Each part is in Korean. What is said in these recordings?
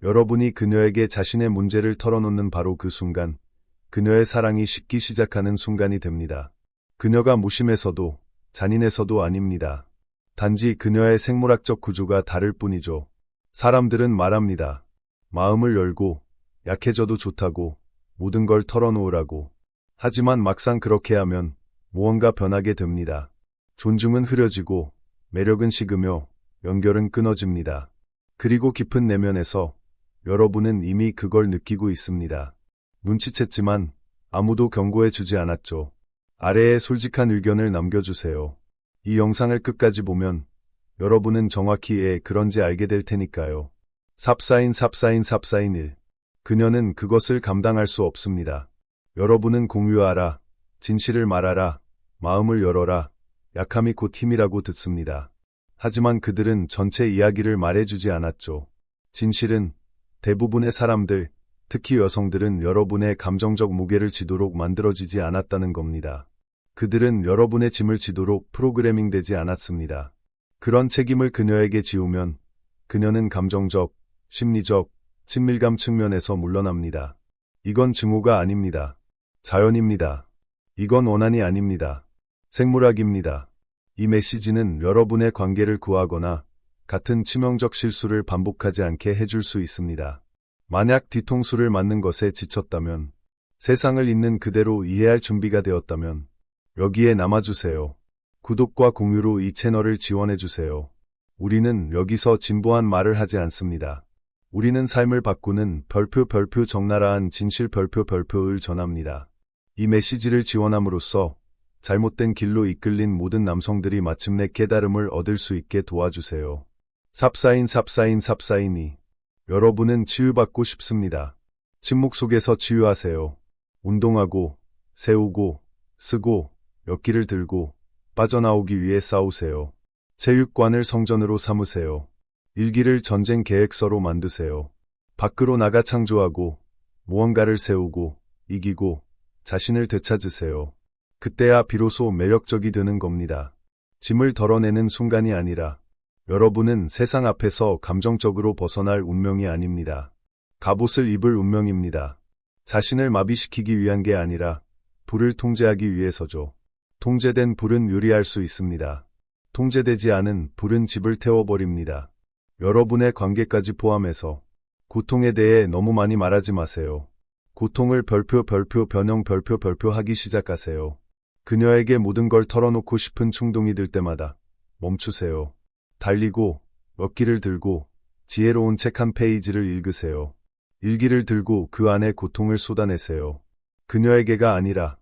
여러분이 그녀에게 자신의 문제를 털어놓는 바로 그 순간, 그녀의 사랑이 식기 시작하는 순간이 됩니다. 그녀가 무심해서도, 잔인해서도 아닙니다. 단지 그녀의 생물학적 구조가 다를 뿐이죠. 사람들은 말합니다. 마음을 열고, 약해져도 좋다고, 모든 걸 털어놓으라고. 하지만 막상 그렇게 하면, 무언가 변하게 됩니다. 존중은 흐려지고, 매력은 식으며, 연결은 끊어집니다. 그리고 깊은 내면에서, 여러분은 이미 그걸 느끼고 있습니다. 눈치챘지만, 아무도 경고해주지 않았죠. 아래에 솔직한 의견을 남겨주세요. 이 영상을 끝까지 보면, 여러분은 정확히 그런지 알게 될 테니까요. 삽사인 1. 그녀는 그것을 감당할 수 없습니다. 여러분은 공유하라, 진실을 말하라, 마음을 열어라, 약함이 곧 힘이라고 듣습니다. 하지만 그들은 전체 이야기를 말해주지 않았죠. 진실은 대부분의 사람들, 특히 여성들은 여러분의 감정적 무게를 지도록 만들어지지 않았다는 겁니다. 그들은 여러분의 짐을 지도록 프로그래밍 되지 않았습니다. 그런 책임을 그녀에게 지우면 그녀는 감정적, 심리적, 친밀감 측면에서 물러납니다. 이건 증오가 아닙니다. 자연입니다. 이건 원한이 아닙니다. 생물학입니다. 이 메시지는 여러분의 관계를 구하거나 같은 치명적 실수를 반복하지 않게 해줄 수 있습니다. 만약 뒤통수를 맞는 것에 지쳤다면, 세상을 있는 그대로 이해할 준비가 되었다면, 여기에 남아주세요. 구독과 공유로 이 채널을 지원해주세요. 우리는 여기서 진보한 말을 하지 않습니다. 우리는 삶을 바꾸는 별표 적나라한 진실 별표를 전합니다. 이 메시지를 지원함으로써 잘못된 길로 이끌린 모든 남성들이 마침내 깨달음을 얻을 수 있게 도와주세요. 삽사인 2. 여러분은 치유받고 싶습니다. 침묵 속에서 치유하세요. 운동하고, 세우고, 쓰고, 엿기를 들고, 빠져나오기 위해 싸우세요. 체육관을 성전으로 삼으세요. 일기를 전쟁 계획서로 만드세요. 밖으로 나가 창조하고, 무언가를 세우고, 이기고, 자신을 되찾으세요. 그때야 비로소 매력적이 되는 겁니다. 짐을 덜어내는 순간이 아니라, 여러분은 세상 앞에서 감정적으로 벗어날 운명이 아닙니다. 갑옷을 입을 운명입니다. 자신을 마비시키기 위한 게 아니라, 불을 통제하기 위해서죠. 통제된 불은 유리할 수 있습니다. 통제되지 않은 불은 집을 태워버립니다. 여러분의 관계까지 포함해서 고통에 대해 너무 많이 말하지 마세요. 고통을 변형 하기 시작하세요. 그녀에게 모든 걸 털어놓고 싶은 충동이 들 때마다 멈추세요. 달리고, 엿기를 들고, 지혜로운 책 한 페이지를 읽으세요. 일기를 들고 그 안에 고통을 쏟아내세요. 그녀에게가 아니라,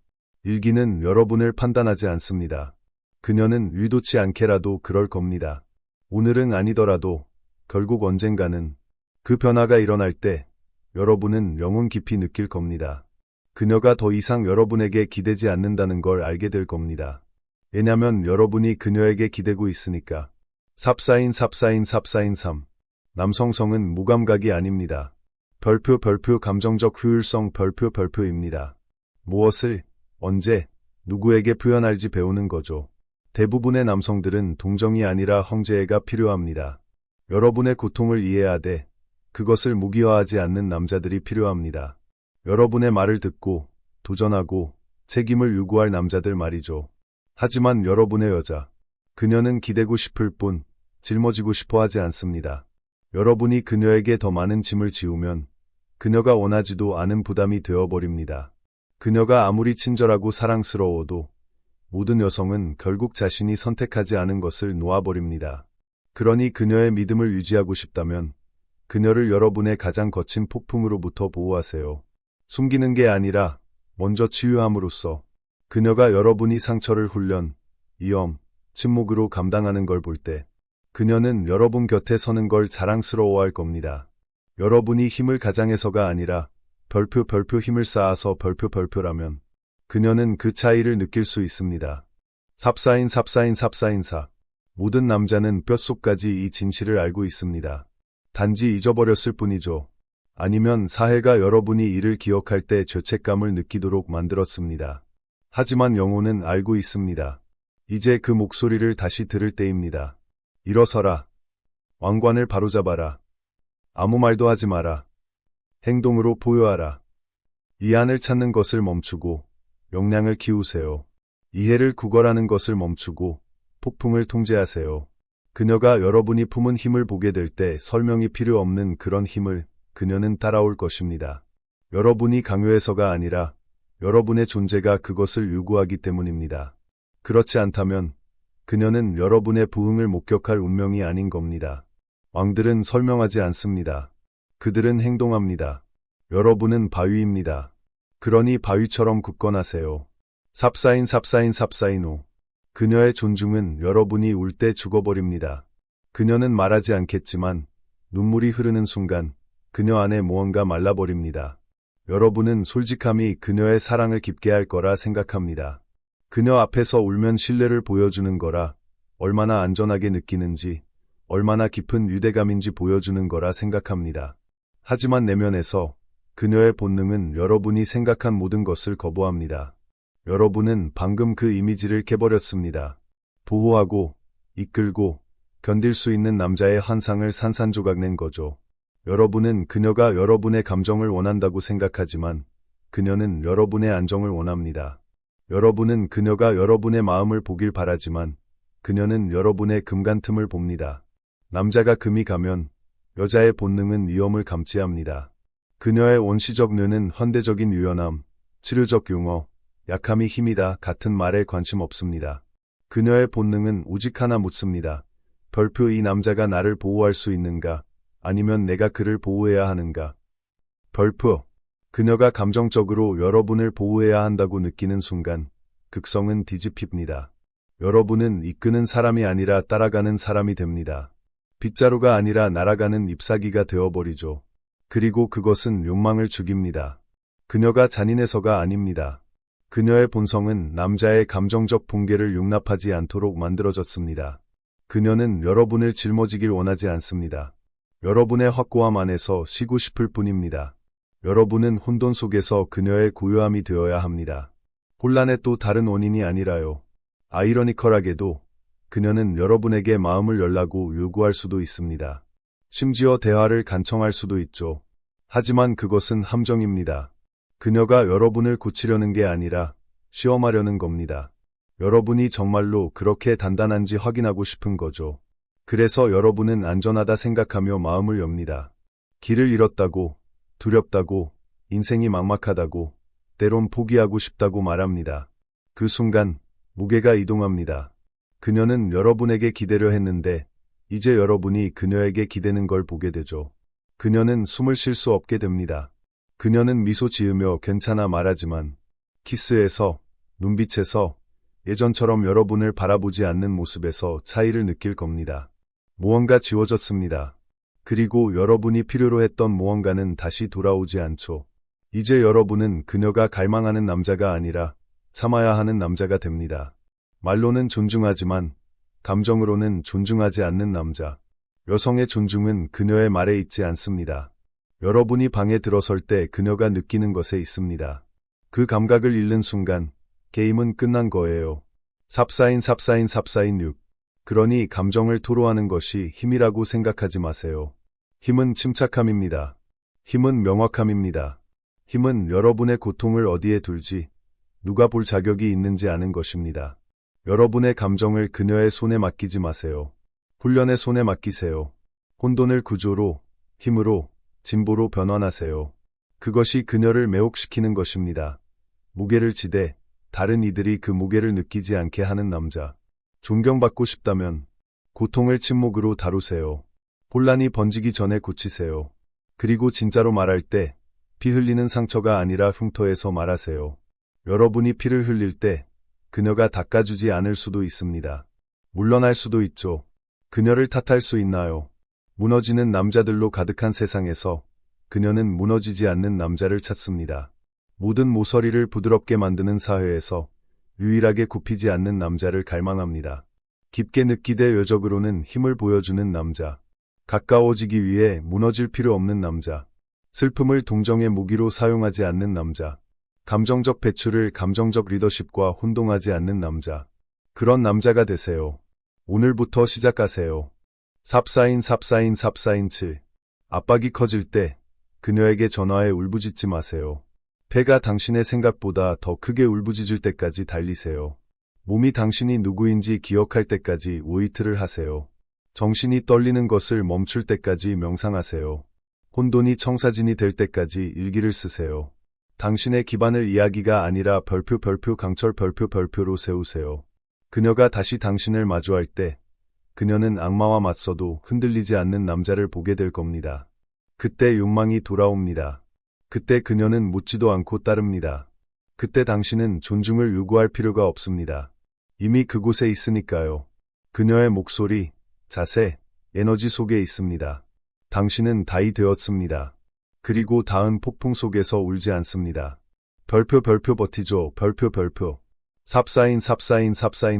일기는 여러분을 판단하지 않습니다. 그녀는 의도치 않게라도 그럴 겁니다. 오늘은 아니더라도 결국 언젠가는 그 변화가 일어날 때 여러분은 영혼 깊이 느낄 겁니다. 그녀가 더 이상 여러분에게 기대지 않는다는 걸 알게 될 겁니다. 왜냐면 여러분이 그녀에게 기대고 있으니까. 삽사인 3. 남성성은 무감각이 아닙니다. 감정적 효율성 별표입니다. 무엇을, 언제, 누구에게 표현할지 배우는 거죠. 대부분의 남성들은 동정이 아니라 황제애가 필요합니다. 여러분의 고통을 이해하되 그것을 무기화하지 않는 남자들이 필요합니다. 여러분의 말을 듣고 도전하고 책임을 요구할 남자들 말이죠. 하지만 여러분의 여자, 그녀는 기대고 싶을 뿐 짊어지고 싶어 하지 않습니다. 여러분이 그녀에게 더 많은 짐을 지우면 그녀가 원하지도 않은 부담이 되어버립니다. 그녀가 아무리 친절하고 사랑스러워도 모든 여성은 결국 자신이 선택하지 않은 것을 놓아버립니다. 그러니 그녀의 믿음을 유지하고 싶다면 그녀를 여러분의 가장 거친 폭풍으로부터 보호하세요. 숨기는 게 아니라 먼저 치유함으로써 그녀가 여러분이 상처를 훈련, 위험, 침묵으로 감당하는 걸 볼 때 그녀는 여러분 곁에 서는 걸 자랑스러워할 겁니다. 여러분이 힘을 가장해서가 아니라 별표 힘을 쌓아서 별표라면 그녀는 그 차이를 느낄 수 있습니다. 삽사인 4. 모든 남자는 뼛속까지 이 진실을 알고 있습니다. 단지 잊어버렸을 뿐이죠. 아니면 사회가 여러분이 이를 기억할 때 죄책감을 느끼도록 만들었습니다. 하지만 영혼은 알고 있습니다. 이제 그 목소리를 다시 들을 때입니다. 일어서라. 왕관을 바로잡아라. 아무 말도 하지 마라. 행동으로 보여하라. 이안을 찾는 것을 멈추고 역량을 키우세요. 이해를 구걸하는 것을 멈추고 폭풍을 통제하세요. 그녀가 여러분이 품은 힘을 보게 될 때 설명이 필요 없는 그런 힘을 그녀는 따라올 것입니다. 여러분이 강요해서가 아니라 여러분의 존재가 그것을 요구하기 때문입니다. 그렇지 않다면 그녀는 여러분의 부흥을 목격할 운명이 아닌 겁니다. 왕들은 설명하지 않습니다. 그들은 행동합니다. 여러분은 바위입니다. 그러니 바위처럼 굳건하세요. 삽사인. 그녀의 존중은 여러분이 울 때 죽어버립니다. 그녀는 말하지 않겠지만 눈물이 흐르는 순간 그녀 안에 무언가 말라버립니다. 여러분은 솔직함이 그녀의 사랑을 깊게 할 거라 생각합니다. 그녀 앞에서 울면 신뢰를 보여주는 거라, 얼마나 안전하게 느끼는지, 얼마나 깊은 유대감인지 보여주는 거라 생각합니다. 하지만 내면에서 그녀의 본능은 여러분이 생각한 모든 것을 거부합니다. 여러분은 방금 그 이미지를 깨버렸습니다. 보호하고, 이끌고, 견딜 수 있는 남자의 환상을 산산조각낸 거죠. 여러분은 그녀가 여러분의 감정을 원한다고 생각하지만 그녀는 여러분의 안정을 원합니다. 여러분은 그녀가 여러분의 마음을 보길 바라지만 그녀는 여러분의 금간틈을 봅니다. 남자가 금이 가면 여자의 본능은 위험을 감지합니다. 그녀의 원시적 뇌는 현대적인 유연함, 치료적 용어, 약함이 힘이다 같은 말에 관심 없습니다. 그녀의 본능은 오직 하나 묻습니다. 별표 이 남자가 나를 보호할 수 있는가? 아니면 내가 그를 보호해야 하는가? 별표. 그녀가 감정적으로 여러분을 보호해야 한다고 느끼는 순간 극성은 뒤집힙니다. 여러분은 이끄는 사람이 아니라 따라가는 사람이 됩니다. 빗자루가 아니라 날아가는 잎사귀가 되어버리죠. 그리고 그것은 욕망을 죽입니다. 그녀가 잔인해서가 아닙니다. 그녀의 본성은 남자의 감정적 붕괴를 용납하지 않도록 만들어졌습니다. 그녀는 여러분을 짊어지길 원하지 않습니다. 여러분의 확고함 안에서 쉬고 싶을 뿐입니다. 여러분은 혼돈 속에서 그녀의 고요함이 되어야 합니다. 혼란의 또 다른 원인이 아니라요. 아이러니컬하게도 그녀는 여러분에게 마음을 열라고 요구할 수도 있습니다. 심지어 대화를 간청할 수도 있죠. 하지만 그것은 함정입니다. 그녀가 여러분을 고치려는 게 아니라 시험하려는 겁니다. 여러분이 정말로 그렇게 단단한지 확인하고 싶은 거죠. 그래서 여러분은 안전하다 생각하며 마음을 엽니다. 길을 잃었다고, 두렵다고, 인생이 막막하다고, 때론 포기하고 싶다고 말합니다. 그 순간 무게가 이동합니다. 그녀는 여러분에게 기대려 했는데 이제 여러분이 그녀에게 기대는 걸 보게 되죠. 그녀는 숨을 쉴 수 없게 됩니다. 그녀는 미소 지으며 괜찮아 말하지만 키스에서, 눈빛에서, 예전처럼 여러분을 바라보지 않는 모습에서 차이를 느낄 겁니다. 무언가 지워졌습니다. 그리고 여러분이 필요로 했던 무언가는 다시 돌아오지 않죠. 이제 여러분은 그녀가 갈망하는 남자가 아니라 참아야 하는 남자가 됩니다. 말로는 존중하지만 감정으로는 존중하지 않는 남자. 여성의 존중은 그녀의 말에 있지 않습니다. 여러분이 방에 들어설 때 그녀가 느끼는 것에 있습니다. 그 감각을 잃는 순간 게임은 끝난 거예요. 삽사인 6. 그러니 감정을 토로하는 것이 힘이라고 생각하지 마세요. 힘은 침착함입니다. 힘은 명확함입니다. 힘은 여러분의 고통을 어디에 둘지, 누가 볼 자격이 있는지 아는 것입니다. 여러분의 감정을 그녀의 손에 맡기지 마세요. 훈련의 손에 맡기세요. 혼돈을 구조로, 힘으로, 진보로 변환하세요. 그것이 그녀를 매혹시키는 것입니다. 무게를 지되 다른 이들이 그 무게를 느끼지 않게 하는 남자. 존경받고 싶다면 고통을 침묵으로 다루세요. 혼란이 번지기 전에 고치세요. 그리고 진짜로 말할 때 피 흘리는 상처가 아니라 흉터에서 말하세요. 여러분이 피를 흘릴 때 그녀가 닦아주지 않을 수도 있습니다. 물러날 수도 있죠. 그녀를 탓할 수 있나요? 무너지는 남자들로 가득한 세상에서 그녀는 무너지지 않는 남자를 찾습니다. 모든 모서리를 부드럽게 만드는 사회에서 유일하게 굽히지 않는 남자를 갈망합니다. 깊게 느끼되 여적으로는 힘을 보여주는 남자. 가까워지기 위해 무너질 필요 없는 남자. 슬픔을 동정의 무기로 사용하지 않는 남자. 감정적 배출을 감정적 리더십과 혼동하지 않는 남자. 그런 남자가 되세요. 오늘부터 시작하세요. 삽사인 7. 압박이 커질 때 그녀에게 전화해 울부짖지 마세요. 배가 당신의 생각보다 더 크게 울부짖을 때까지 달리세요. 몸이 당신이 누구인지 기억할 때까지 웨이트를 하세요. 정신이 떨리는 것을 멈출 때까지 명상하세요. 혼돈이 청사진이 될 때까지 일기를 쓰세요. 당신의 기반을 이야기가 아니라 별표 강철 별표로 세우세요. 그녀가 다시 당신을 마주할 때 그녀는 악마와 맞서도 흔들리지 않는 남자를 보게 될 겁니다. 그때 욕망이 돌아옵니다. 그때 그녀는 묻지도 않고 따릅니다. 그때 당신은 존중을 요구할 필요가 없습니다. 이미 그곳에 있으니까요. 그녀의 목소리, 자세, 에너지 속에 있습니다. 당신은 다이 되었습니다. 그리고 닿은 폭풍 속에서 울지 않습니다. 별표 버티죠. 별표. 삽사인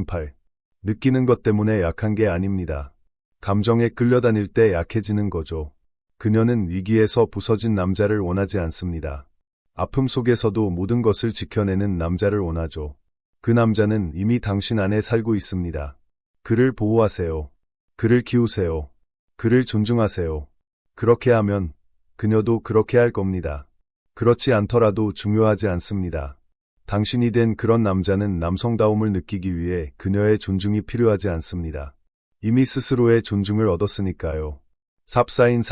8. 느끼는 것 때문에 약한 게 아닙니다. 감정에 끌려다닐 때 약해지는 거죠. 그녀는 위기에서 부서진 남자를 원하지 않습니다. 아픔 속에서도 모든 것을 지켜내는 남자를 원하죠. 그 남자는 이미 당신 안에 살고 있습니다. 그를 보호하세요. 그를 키우세요. 그를 존중하세요. 그렇게 하면 그녀도 그렇게 할 겁니다. 그렇지 않더라도 중요하지 않습니다. 당신이 된 그런 남자는 남성다움을 느끼기 위해 그녀의 존중이 필요하지 않습니다. 이미 스스로의 존중을 얻었으니까요. 삽사인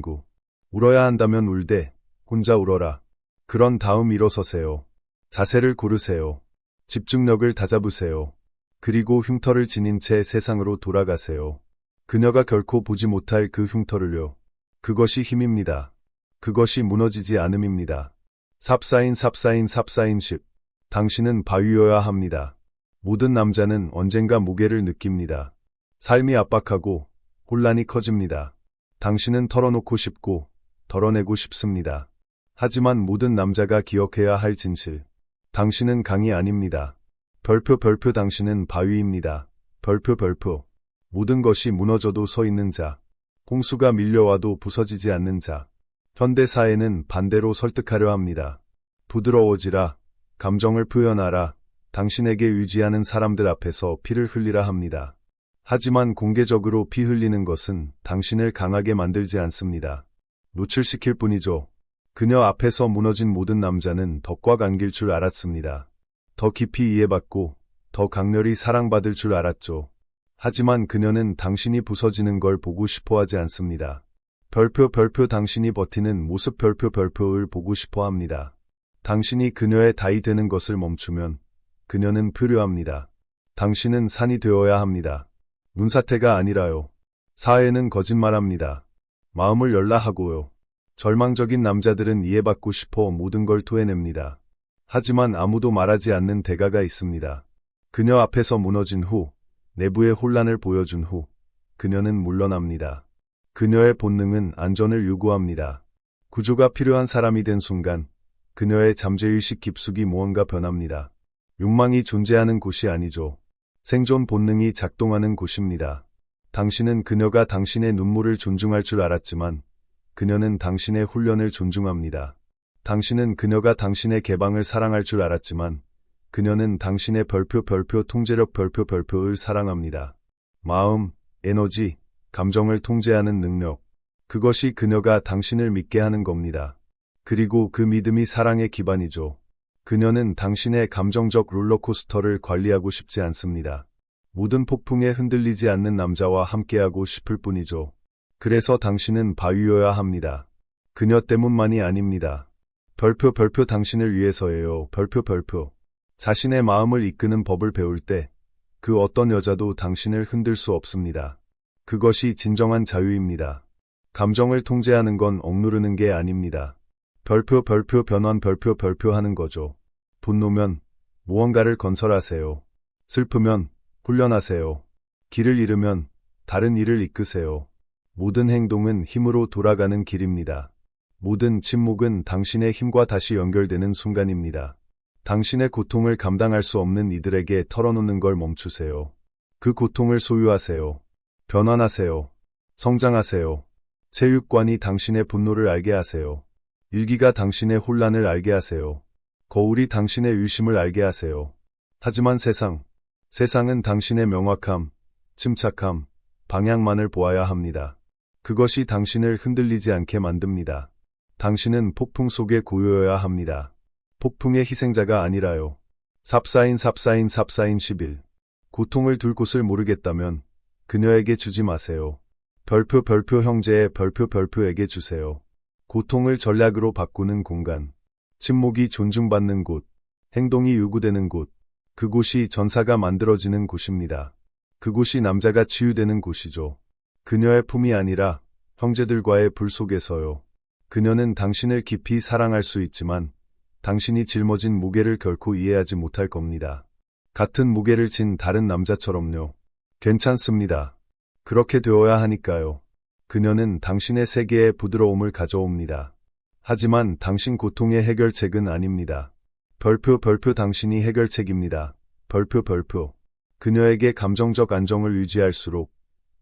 9. 울어야 한다면 울되 혼자 울어라. 그런 다음 일어서세요. 자세를 고르세요. 집중력을 다잡으세요. 그리고 흉터를 지닌 채 세상으로 돌아가세요. 그녀가 결코 보지 못할 그 흉터를요. 그것이 힘입니다. 그것이 무너지지 않음입니다. 삽사인 10. 당신은 바위여야 합니다. 모든 남자는 언젠가 무게를 느낍니다. 삶이 압박하고 혼란이 커집니다. 당신은 털어놓고 싶고 덜어내고 싶습니다. 하지만 모든 남자가 기억해야 할 진실. 당신은 강이 아닙니다. 별표 당신은 바위입니다. 별표. 모든 것이 무너져도 서 있는 자. 홍수가 밀려와도 부서지지 않는 자. 현대 사회는 반대로 설득하려 합니다. 부드러워지라, 감정을 표현하라, 당신에게 의지하는 사람들 앞에서 피를 흘리라 합니다. 하지만 공개적으로 피 흘리는 것은 당신을 강하게 만들지 않습니다. 노출시킬 뿐이죠. 그녀 앞에서 무너진 모든 남자는 더 꽉 안길 줄 알았습니다. 더 깊이 이해받고 더 강렬히 사랑받을 줄 알았죠. 하지만 그녀는 당신이 부서지는 걸 보고 싶어 하지 않습니다. 별표 당신이 버티는 모습 별표를 보고 싶어 합니다. 당신이 그녀의 다이 되는 것을 멈추면 그녀는 표류합니다. 당신은 산이 되어야 합니다. 눈사태가 아니라요. 사회는 거짓말합니다. 마음을 열라 하고요. 절망적인 남자들은 이해받고 싶어 모든 걸 토해냅니다. 하지만 아무도 말하지 않는 대가가 있습니다. 그녀 앞에서 무너진 후, 내부의 혼란을 보여준 후, 그녀는 물러납니다. 그녀의 본능은 안전을 요구합니다. 구조가 필요한 사람이 된 순간, 그녀의 잠재의식 깊숙이 무언가 변합니다. 욕망이 존재하는 곳이 아니죠. 생존 본능이 작동하는 곳입니다. 당신은 그녀가 당신의 눈물을 존중할 줄 알았지만, 그녀는 당신의 훈련을 존중합니다. 당신은 그녀가 당신의 개방을 사랑할 줄 알았지만, 그녀는 당신의 별표 통제력 별표를 사랑합니다. 마음, 에너지, 감정을 통제하는 능력. 그것이 그녀가 당신을 믿게 하는 겁니다. 그리고 그 믿음이 사랑의 기반이죠. 그녀는 당신의 감정적 롤러코스터를 관리하고 싶지 않습니다. 모든 폭풍에 흔들리지 않는 남자와 함께하고 싶을 뿐이죠. 그래서 당신은 바위여야 합니다. 그녀 때문만이 아닙니다. 별표 당신을 위해서예요. 별표. 자신의 마음을 이끄는 법을 배울 때 그 어떤 여자도 당신을 흔들 수 없습니다. 그것이 진정한 자유입니다. 감정을 통제하는 건 억누르는 게 아닙니다. 별표 변환 별표 하는 거죠. 분노면 무언가를 건설하세요. 슬프면 훈련하세요. 길을 잃으면 다른 일을 이끄세요. 모든 행동은 힘으로 돌아가는 길입니다. 모든 침묵은 당신의 힘과 다시 연결되는 순간입니다. 당신의 고통을 감당할 수 없는 이들에게 털어놓는 걸 멈추세요. 그 고통을 소유하세요. 변환하세요. 성장하세요. 체육관이 당신의 분노를 알게 하세요. 일기가 당신의 혼란을 알게 하세요. 거울이 당신의 의심을 알게 하세요. 하지만 세상은 당신의 명확함, 침착함, 방향만을 보아야 합니다. 그것이 당신을 흔들리지 않게 만듭니다. 당신은 폭풍 속에 고요해야 합니다. 폭풍의 희생자가 아니라요. 삽사인 11. 고통을 둘 곳을 모르겠다면 그녀에게 주지 마세요. 별표 형제의 별표에게 주세요. 고통을 전략으로 바꾸는 공간. 침묵이 존중받는 곳. 행동이 요구되는 곳. 그곳이 전사가 만들어지는 곳입니다. 그곳이 남자가 치유되는 곳이죠. 그녀의 품이 아니라 형제들과의 불 속에서요. 그녀는 당신을 깊이 사랑할 수 있지만 당신이 짊어진 무게를 결코 이해하지 못할 겁니다. 같은 무게를 진 다른 남자처럼요. 괜찮습니다. 그렇게 되어야 하니까요. 그녀는 당신의 세계에 부드러움을 가져옵니다. 하지만 당신 고통의 해결책은 아닙니다. 별표 당신이 해결책입니다. 별표. 그녀에게 감정적 안정을 유지할수록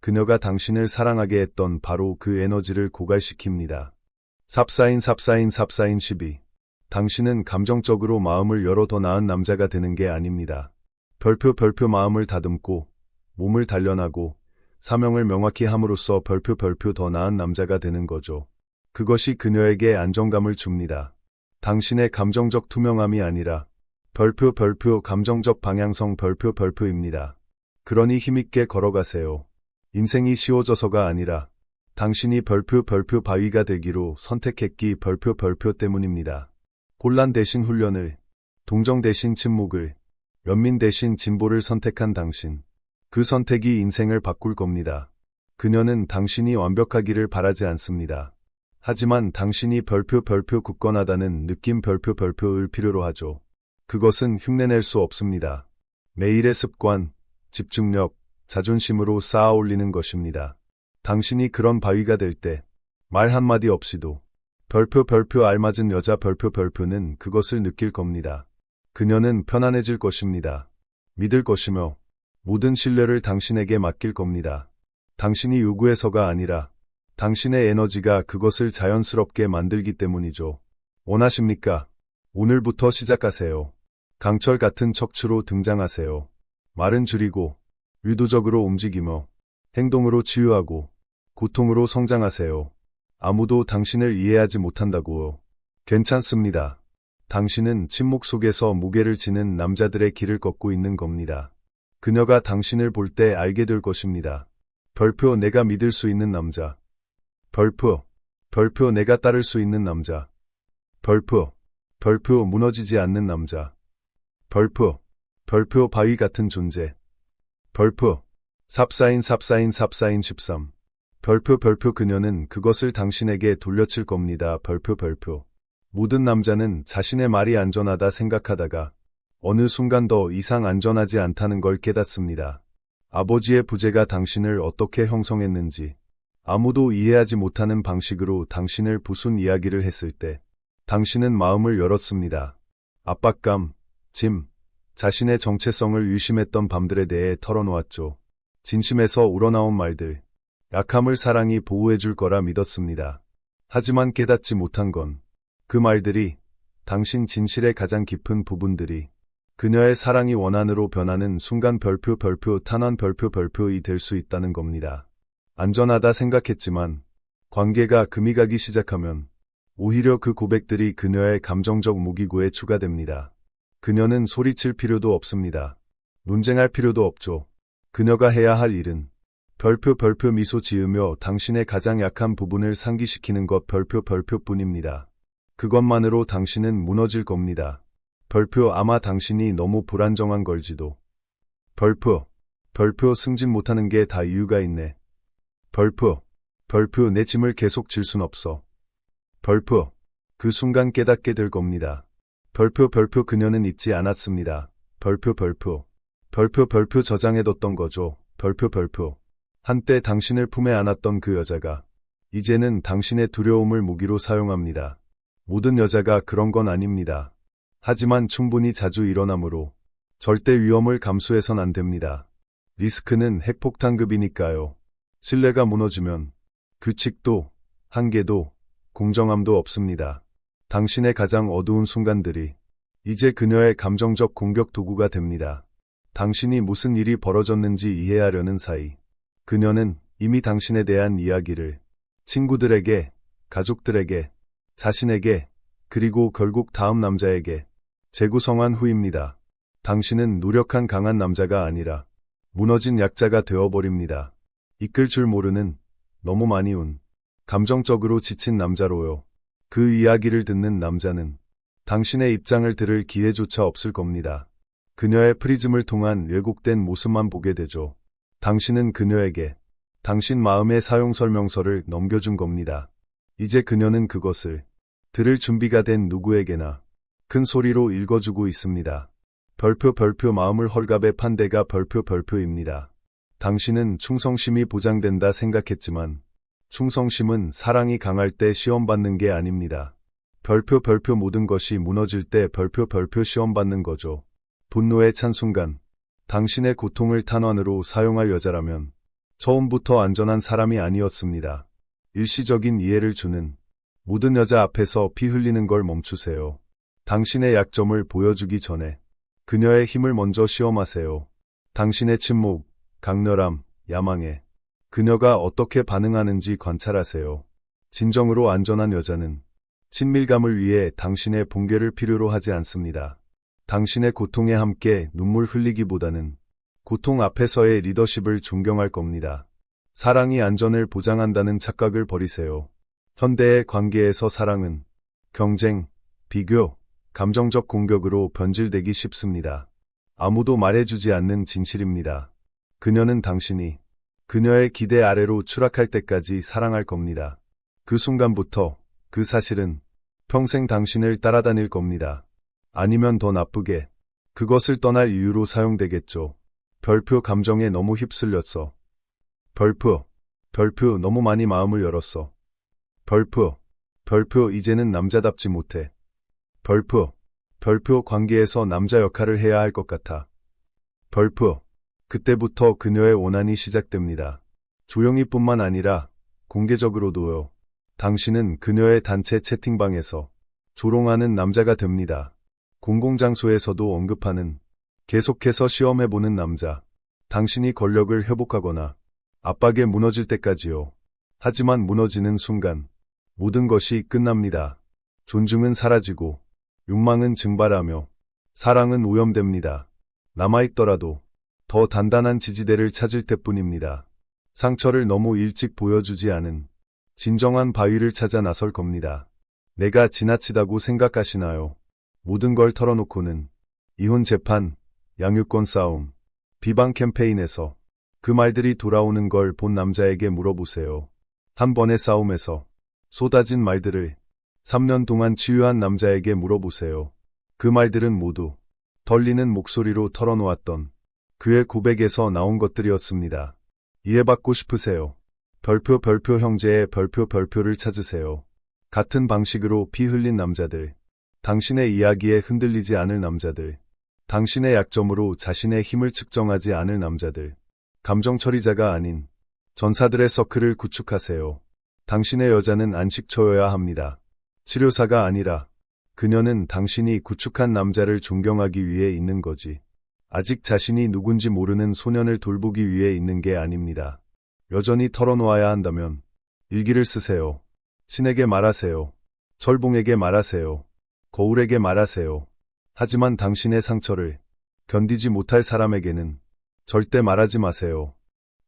그녀가 당신을 사랑하게 했던 바로 그 에너지를 고갈시킵니다. 삽사인 12. 당신은 감정적으로 마음을 열어 더 나은 남자가 되는 게 아닙니다. 별표 마음을 다듬고 몸을 단련하고 사명을 명확히 함으로써 별표 더 나은 남자가 되는 거죠. 그것이 그녀에게 안정감을 줍니다. 당신의 감정적 투명함이 아니라 별표 감정적 방향성 별표입니다. 그러니 힘있게 걸어가세요. 인생이 쉬워져서가 아니라 당신이 별표 바위가 되기로 선택했기 별표 때문입니다. 곤란 대신 훈련을, 동정 대신 침묵을, 연민 대신 진보를 선택한 당신. 그 선택이 인생을 바꿀 겁니다. 그녀는 당신이 완벽하기를 바라지 않습니다. 하지만 당신이 별표 굳건하다는 느낌 별표을 필요로 하죠. 그것은 흉내낼 수 없습니다. 매일의 습관, 집중력, 자존심으로 쌓아 올리는 것입니다. 당신이 그런 바위가 될 때 말 한마디 없이도 별표 알맞은 여자 별표는 그것을 느낄 겁니다. 그녀는 편안해질 것입니다. 믿을 것이며 모든 신뢰를 당신에게 맡길 겁니다. 당신이 요구해서가 아니라 당신의 에너지가 그것을 자연스럽게 만들기 때문이죠. 원하십니까? 오늘부터 시작하세요. 강철 같은 척추로 등장하세요. 말은 줄이고 유도적으로 움직이며 행동으로 치유하고 고통으로 성장하세요. 아무도 당신을 이해하지 못한다고요. 괜찮습니다. 당신은 침묵 속에서 무게를 지는 남자들의 길을 걷고 있는 겁니다. 그녀가 당신을 볼 때 알게 될 것입니다. 별표 내가 믿을 수 있는 남자. 별표 내가 따를 수 있는 남자. 별표 무너지지 않는 남자. 별표 바위 같은 존재. 별표 삽사인 13. 별표 그녀는 그것을 당신에게 돌려칠 겁니다. 별표 모든 남자는 자신의 말이 안전하다 생각하다가 어느 순간 더 이상 안전하지 않다는 걸 깨닫습니다. 아버지의 부재가 당신을 어떻게 형성했는지 아무도 이해하지 못하는 방식으로 당신을 부순 이야기를 했을 때 당신은 마음을 열었습니다. 압박감, 짐, 자신의 정체성을 의심했던 밤들에 대해 털어놓았죠. 진심에서 우러나온 말들, 약함을 사랑이 보호해줄 거라 믿었습니다. 하지만 깨닫지 못한 건 그 말들이 당신 진실의 가장 깊은 부분들이 그녀의 사랑이 원한으로 변하는 순간 별표 탄환 별표이 될 수 있다는 겁니다. 안전하다 생각했지만 관계가 금이 가기 시작하면 오히려 그 고백들이 그녀의 감정적 무기고에 추가됩니다. 그녀는 소리칠 필요도 없습니다. 논쟁할 필요도 없죠. 그녀가 해야 할 일은 별표 미소 지으며 당신의 가장 약한 부분을 상기시키는 것 별표뿐입니다. 그것만으로 당신은 무너질 겁니다. 별표 아마 당신이 너무 불안정한 걸지도. 별표 승진 못하는 게 다 이유가 있네. 별표 내 짐을 계속 질 순 없어. 별표 그 순간 깨닫게 될 겁니다. 별표 그녀는 잊지 않았습니다. 별표 저장해뒀던 거죠. 별표 한때 당신을 품에 안았던 그 여자가 이제는 당신의 두려움을 무기로 사용합니다. 모든 여자가 그런 건 아닙니다. 하지만 충분히 자주 일어나므로 절대 위험을 감수해선 안 됩니다. 리스크는 핵폭탄급이니까요. 신뢰가 무너지면 규칙도, 한계도, 공정함도 없습니다. 당신의 가장 어두운 순간들이 이제 그녀의 감정적 공격 도구가 됩니다. 당신이 무슨 일이 벌어졌는지 이해하려는 사이 그녀는 이미 당신에 대한 이야기를 친구들에게, 가족들에게, 자신에게, 그리고 결국 다음 남자에게 재구성한 후입니다. 당신은 노력한 강한 남자가 아니라 무너진 약자가 되어버립니다. 이끌 줄 모르는, 너무 많이 운, 감정적으로 지친 남자로요. 그 이야기를 듣는 남자는 당신의 입장을 들을 기회조차 없을 겁니다. 그녀의 프리즘을 통한 왜곡된 모습만 보게 되죠. 당신은 그녀에게 당신 마음의 사용 설명서를 넘겨준 겁니다. 이제 그녀는 그것을 들을 준비가 된 누구에게나 큰 소리로 읽어주고 있습니다. 별표 마음을 헐갑에 판 데가 별표입니다. 당신은 충성심이 보장된다 생각했지만 충성심은 사랑이 강할 때 시험받는 게 아닙니다. 별표 모든 것이 무너질 때 별표 시험받는 거죠. 분노에 찬 순간 당신의 고통을 탄환으로 사용할 여자라면 처음부터 안전한 사람이 아니었습니다. 일시적인 이해를 주는 모든 여자 앞에서 피 흘리는 걸 멈추세요. 당신의 약점을 보여주기 전에 그녀의 힘을 먼저 시험하세요. 당신의 침묵, 강렬함, 야망에 그녀가 어떻게 반응하는지 관찰하세요. 진정으로 안전한 여자는 친밀감을 위해 당신의 봉계를 필요로 하지 않습니다. 당신의 고통에 함께 눈물 흘리기보다는 고통 앞에서의 리더십을 존경할 겁니다. 사랑이 안전을 보장한다는 착각을 버리세요. 현대의 관계에서 사랑은 경쟁, 비교, 감정적 공격으로 변질되기 쉽습니다. 아무도 말해주지 않는 진실입니다. 그녀는 당신이 그녀의 기대 아래로 추락할 때까지 사랑할 겁니다. 그 순간부터 그 사실은 평생 당신을 따라다닐 겁니다. 아니면 더 나쁘게 그것을 떠날 이유로 사용되겠죠. 별표 감정에 너무 휩쓸렸어. 별표 너무 많이 마음을 열었어. 별표 이제는 남자답지 못해. 별표 관계에서 남자 역할을 해야 할 것 같아. 별표 그때부터 그녀의 원한이 시작됩니다. 조용히뿐만 아니라 공개적으로도요. 당신은 그녀의 단체 채팅방에서 조롱하는 남자가 됩니다. 공공장소에서도 언급하는, 계속해서 시험해보는 남자. 당신이 권력을 회복하거나 압박에 무너질 때까지요. 하지만 무너지는 순간 모든 것이 끝납니다. 존중은 사라지고 욕망은 증발하며 사랑은 오염됩니다. 남아있더라도 더 단단한 지지대를 찾을 때뿐입니다. 상처를 너무 일찍 보여주지 않은 진정한 바위를 찾아 나설 겁니다. 내가 지나치다고 생각하시나요? 모든 걸 털어놓고는 이혼 재판, 양육권 싸움, 비방 캠페인에서 그 말들이 돌아오는 걸 본 남자에게 물어보세요. 한 번의 싸움에서 쏟아진 말들을 3년 동안 치유한 남자에게 물어보세요. 그 말들은 모두 떨리는 목소리로 털어놓았던 그의 고백에서 나온 것들이었습니다. 이해받고 싶으세요? 별표 형제의 별표를 찾으세요. 같은 방식으로 피 흘린 남자들, 당신의 이야기에 흔들리지 않을 남자들, 당신의 약점으로 자신의 힘을 측정하지 않을 남자들, 감정 처리자가 아닌 전사들의 서클을 구축하세요. 당신의 여자는 안식처여야 합니다. 치료사가 아니라 그녀는 당신이 구축한 남자를 존경하기 위해 있는 거지. 아직 자신이 누군지 모르는 소년을 돌보기 위해 있는 게 아닙니다. 여전히 털어놓아야 한다면 일기를 쓰세요. 신에게 말하세요. 철봉에게 말하세요. 거울에게 말하세요. 하지만 당신의 상처를 견디지 못할 사람에게는 절대 말하지 마세요.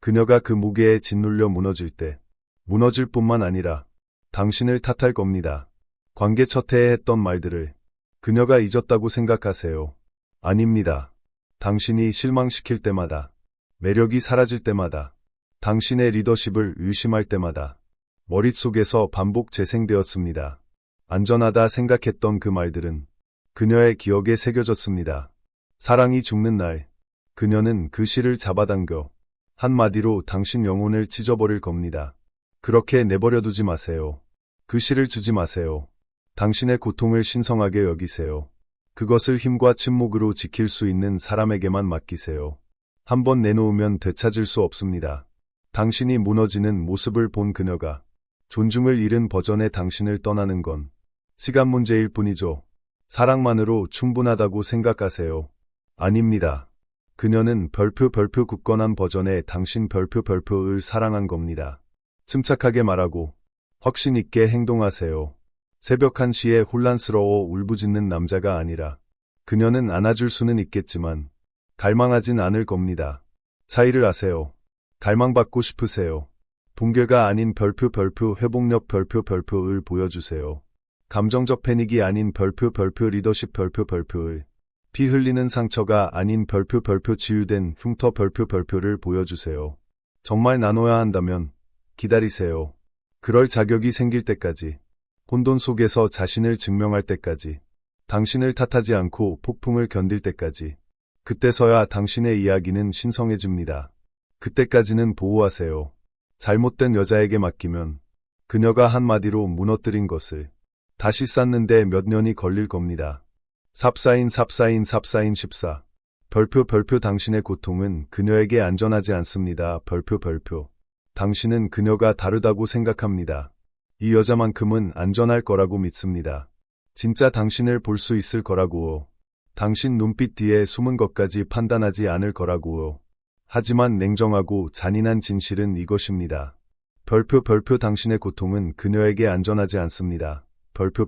그녀가 그 무게에 짓눌려 무너질 때 무너질 뿐만 아니라 당신을 탓할 겁니다. 관계 첫 해에 했던 말들을 그녀가 잊었다고 생각하세요. 아닙니다. 당신이 실망시킬 때마다, 매력이 사라질 때마다, 당신의 리더십을 의심할 때마다 머릿속에서 반복 재생되었습니다. 안전하다 생각했던 그 말들은 그녀의 기억에 새겨졌습니다. 사랑이 죽는 날, 그녀는 그 시를 잡아당겨 한마디로 당신 영혼을 찢어버릴 겁니다. 그렇게 내버려두지 마세요. 그 시를 주지 마세요. 당신의 고통을 신성하게 여기세요. 그것을 힘과 침묵으로 지킬 수 있는 사람에게만 맡기세요. 한번 내놓으면 되찾을 수 없습니다. 당신이 무너지는 모습을 본 그녀가 존중을 잃은 버전의 당신을 떠나는 건 시간 문제일 뿐이죠. 사랑만으로 충분하다고 생각하세요. 아닙니다. 그녀는 별표 굳건한 버전의 당신 별표를 사랑한 겁니다. 침착하게 말하고 확신 있게 행동하세요. 새벽 1시에 혼란스러워 울부짖는 남자가 아니라 그녀는 안아줄 수는 있겠지만 갈망하진 않을 겁니다. 차이를 아세요. 갈망받고 싶으세요. 붕괴가 아닌 별표 회복력 별표을 보여주세요. 감정적 패닉이 아닌 별표 리더십 별표을 피 흘리는 상처가 아닌 별표 치유된 흉터 별표를 보여주세요. 정말 나눠야 한다면 기다리세요. 그럴 자격이 생길 때까지, 혼돈 속에서 자신을 증명할 때까지, 당신을 탓하지 않고 폭풍을 견딜 때까지, 그때서야 당신의 이야기는 신성해집니다. 그때까지는 보호하세요. 잘못된 여자에게 맡기면 그녀가 한마디로 무너뜨린 것을 다시 쌓는데 몇 년이 걸릴 겁니다. 삽사인 14. 별표 당신의 고통은 그녀에게 안전하지 않습니다. 별표 당신은 그녀가 다르다고 생각합니다. 이 여자만큼은 안전할 거라고 믿습니다. 진짜 당신을 볼 수 있을 거라고요. 당신 눈빛 뒤에 숨은 것까지 판단하지 않을 거라고요. 하지만 냉정하고 잔인한 진실은 이것입니다. 별표 당신의 고통은 그녀에게 안전하지 않습니다. 별표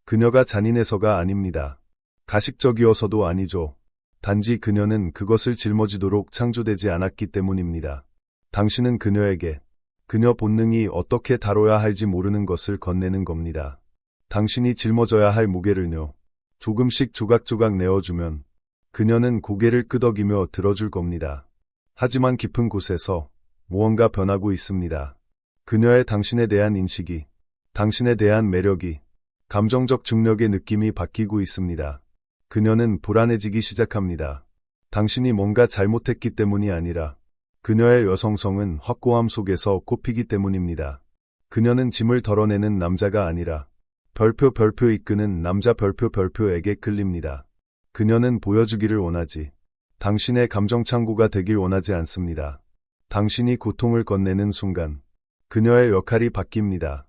그녀가 잔인해서가 아닙니다. 가식적이어서도 아니죠. 단지 그녀는 그것을 짊어지도록 창조되지 않았기 때문입니다. 당신은 그녀에게 그녀 본능이 어떻게 다뤄야 할지 모르는 것을 건네는 겁니다. 당신이 짊어져야 할 무게를요. 조금씩 조각조각 내어주면 그녀는 고개를 끄덕이며 들어줄 겁니다. 하지만 깊은 곳에서 무언가 변하고 있습니다. 그녀의 당신에 대한 인식이, 당신에 대한 매력이, 감정적 중력의 느낌이 바뀌고 있습니다. 그녀는 불안해지기 시작합니다. 당신이 뭔가 잘못했기 때문이 아니라 그녀의 여성성은 확고함 속에서 꼽히기 때문입니다. 그녀는 짐을 덜어내는 남자가 아니라 별표 이끄는 남자 별표에게 끌립니다. 그녀는 보여주기를 원하지 당신의 감정 창고가 되길 원하지 않습니다. 당신이 고통을 건네는 순간 그녀의 역할이 바뀝니다.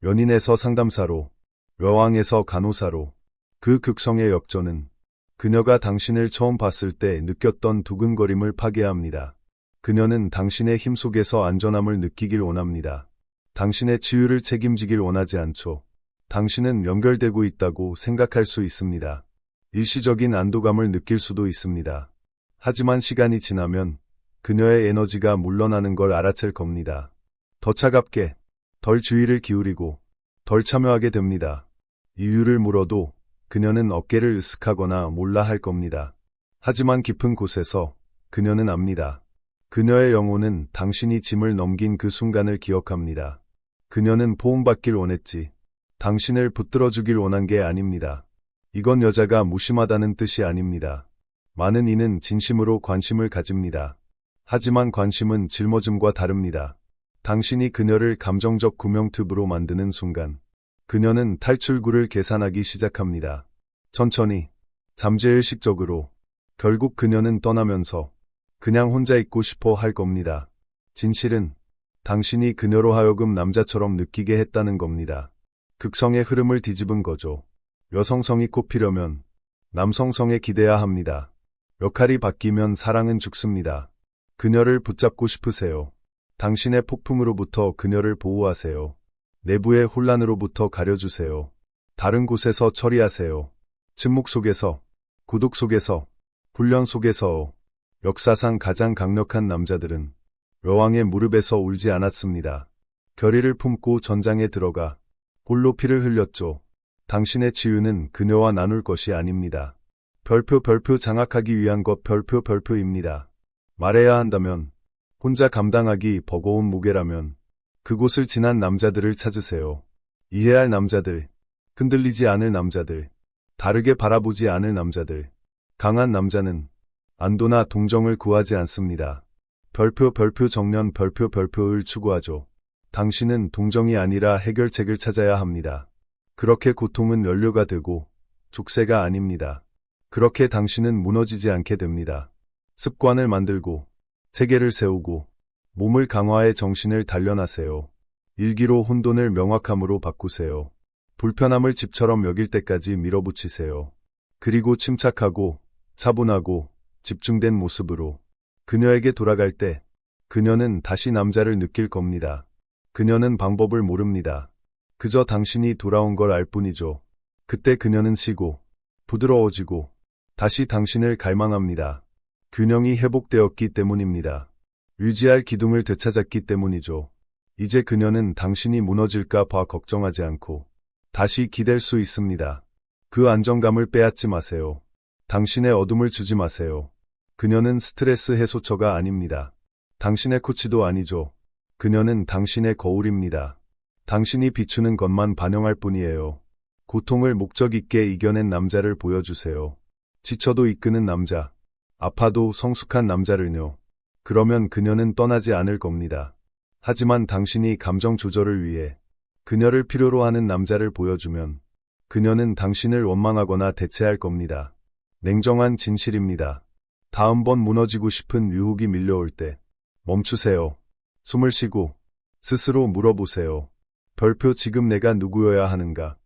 연인에서 상담사로, 여왕에서 간호사로, 그 극성의 역전은 그녀가 당신을 처음 봤을 때 느꼈던 두근거림을 파괴합니다. 그녀는 당신의 힘 속에서 안전함을 느끼길 원합니다. 당신의 치유를 책임지길 원하지 않죠. 당신은 연결되고 있다고 생각할 수 있습니다. 일시적인 안도감을 느낄 수도 있습니다. 하지만 시간이 지나면 그녀의 에너지가 물러나는 걸 알아챌 겁니다. 더 차갑게, 덜 주의를 기울이고, 덜 참여하게 됩니다. 이유를 물어도 그녀는 어깨를 으쓱하거나 몰라 할 겁니다. 하지만 깊은 곳에서 그녀는 압니다. 그녀의 영혼은 당신이 짐을 넘긴 그 순간을 기억합니다. 그녀는 포옹받길 원했지 당신을 붙들어주길 원한 게 아닙니다. 이건 여자가 무심하다는 뜻이 아닙니다. 많은 이는 진심으로 관심을 가집니다. 하지만 관심은 짊어짐과 다릅니다. 당신이 그녀를 감정적 구명투브로 만드는 순간 그녀는 탈출구를 계산하기 시작합니다. 천천히, 잠재의식적으로, 결국 그녀는 떠나면서 그냥 혼자 있고 싶어 할 겁니다. 진실은 당신이 그녀로 하여금 남자처럼 느끼게 했다는 겁니다. 극성의 흐름을 뒤집은 거죠. 여성성이 꼽히려면 남성성에 기대야 합니다. 역할이 바뀌면 사랑은 죽습니다. 그녀를 붙잡고 싶으세요. 당신의 폭풍으로부터 그녀를 보호하세요. 내부의 혼란으로부터 가려주세요. 다른 곳에서 처리하세요. 침묵 속에서, 고독 속에서, 훈련 속에서. 역사상 가장 강력한 남자들은 여왕의 무릎에서 울지 않았습니다. 결의를 품고 전장에 들어가 홀로 피를 흘렸죠. 당신의 치유는 그녀와 나눌 것이 아닙니다. 별표 장악하기 위한 것 별표입니다. 말해야 한다면, 혼자 감당하기 버거운 무게라면 그곳을 지난 남자들을 찾으세요. 이해할 남자들, 흔들리지 않을 남자들, 다르게 바라보지 않을 남자들. 강한 남자는 안도나 동정을 구하지 않습니다. 별표 정면 별표를 추구하죠. 당신은 동정이 아니라 해결책을 찾아야 합니다. 그렇게 고통은 연료가 되고 족쇄가 아닙니다. 그렇게 당신은 무너지지 않게 됩니다. 습관을 만들고 체계를 세우고 몸을 강화해 정신을 단련하세요. 일기로 혼돈을 명확함으로 바꾸세요. 불편함을 집처럼 여길 때까지 밀어붙이세요. 그리고 침착하고 차분하고 집중된 모습으로 그녀에게 돌아갈 때 그녀는 다시 남자를 느낄 겁니다. 그녀는 방법을 모릅니다. 그저 당신이 돌아온 걸 알 뿐이죠. 그때 그녀는 쉬고, 부드러워지고, 다시 당신을 갈망합니다. 균형이 회복되었기 때문입니다. 유지할 기둥을 되찾았기 때문이죠. 이제 그녀는 당신이 무너질까 봐 걱정하지 않고, 다시 기댈 수 있습니다. 그 안정감을 빼앗지 마세요. 당신의 어둠을 주지 마세요. 그녀는 스트레스 해소처가 아닙니다. 당신의 코치도 아니죠. 그녀는 당신의 거울입니다. 당신이 비추는 것만 반영할 뿐이에요. 고통을 목적 있게 이겨낸 남자를 보여주세요. 지쳐도 이끄는 남자, 아파도 성숙한 남자를요. 그러면 그녀는 떠나지 않을 겁니다. 하지만 당신이 감정 조절을 위해 그녀를 필요로 하는 남자를 보여주면 그녀는 당신을 원망하거나 대체할 겁니다. 냉정한 진실입니다. 다음번 무너지고 싶은 유혹이 밀려올 때 멈추세요. 숨을 쉬고 스스로 물어보세요. 별표 지금 내가 누구여야 하는가?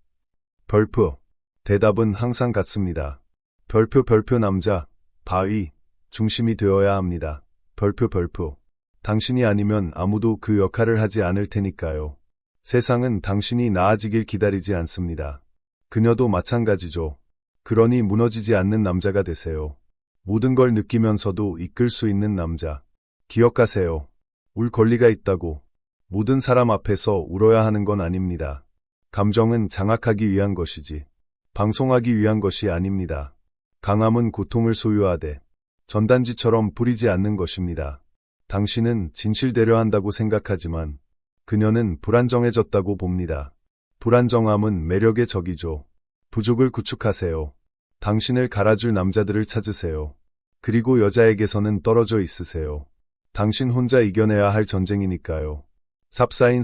별표. 대답은 항상 같습니다. 별표 남자, 바위, 중심이 되어야 합니다. 별표. 당신이 아니면 아무도 그 역할을 하지 않을 테니까요. 세상은 당신이 나아지길 기다리지 않습니다. 그녀도 마찬가지죠. 그러니 무너지지 않는 남자가 되세요. 모든 걸 느끼면서도 이끌 수 있는 남자. 기억하세요. 울 권리가 있다고. 모든 사람 앞에서 울어야 하는 건 아닙니다. 감정은 장악하기 위한 것이지 방송하기 위한 것이 아닙니다. 강함은 고통을 소유하되 전단지처럼 부리지 않는 것입니다. 당신은 진실되려 한다고 생각하지만 그녀는 불안정해졌다고 봅니다. 불안정함은 매력의 적이죠. 부족을 구축하세요. 당신을 갈아줄 남자들을 찾으세요. 그리고 여자에게서는 떨어져 있으세요. 당신 혼자 이겨내야 할 전쟁이니까요. 삽사인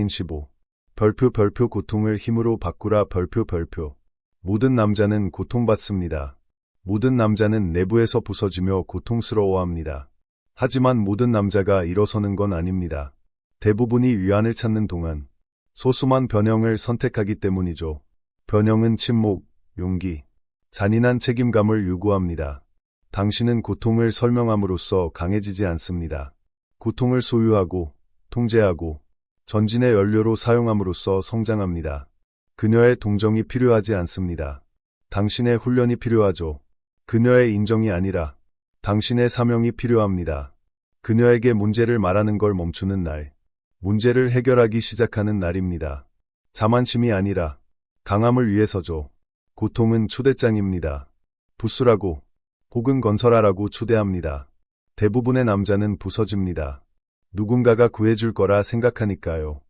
15. 별표 고통을 힘으로 바꾸라 별표. 모든 남자는 고통받습니다. 모든 남자는 내부에서 부서지며 고통스러워합니다. 하지만 모든 남자가 일어서는 건 아닙니다. 대부분이 위안을 찾는 동안 소수만 변형을 선택하기 때문이죠. 변형은 침묵, 용기, 잔인한 책임감을 요구합니다. 당신은 고통을 설명함으로써 강해지지 않습니다. 고통을 소유하고, 통제하고, 전진의 연료로 사용함으로써 성장합니다. 그녀의 동정이 필요하지 않습니다. 당신의 훈련이 필요하죠. 그녀의 인정이 아니라 당신의 사명이 필요합니다. 그녀에게 문제를 말하는 걸 멈추는 날, 문제를 해결하기 시작하는 날입니다. 자만심이 아니라 강함을 위해서죠. 고통은 초대장입니다. 부수라고 혹은 건설하라고 초대합니다. 대부분의 남자는 부서집니다. 누군가가 구해줄 거라 생각하니까요.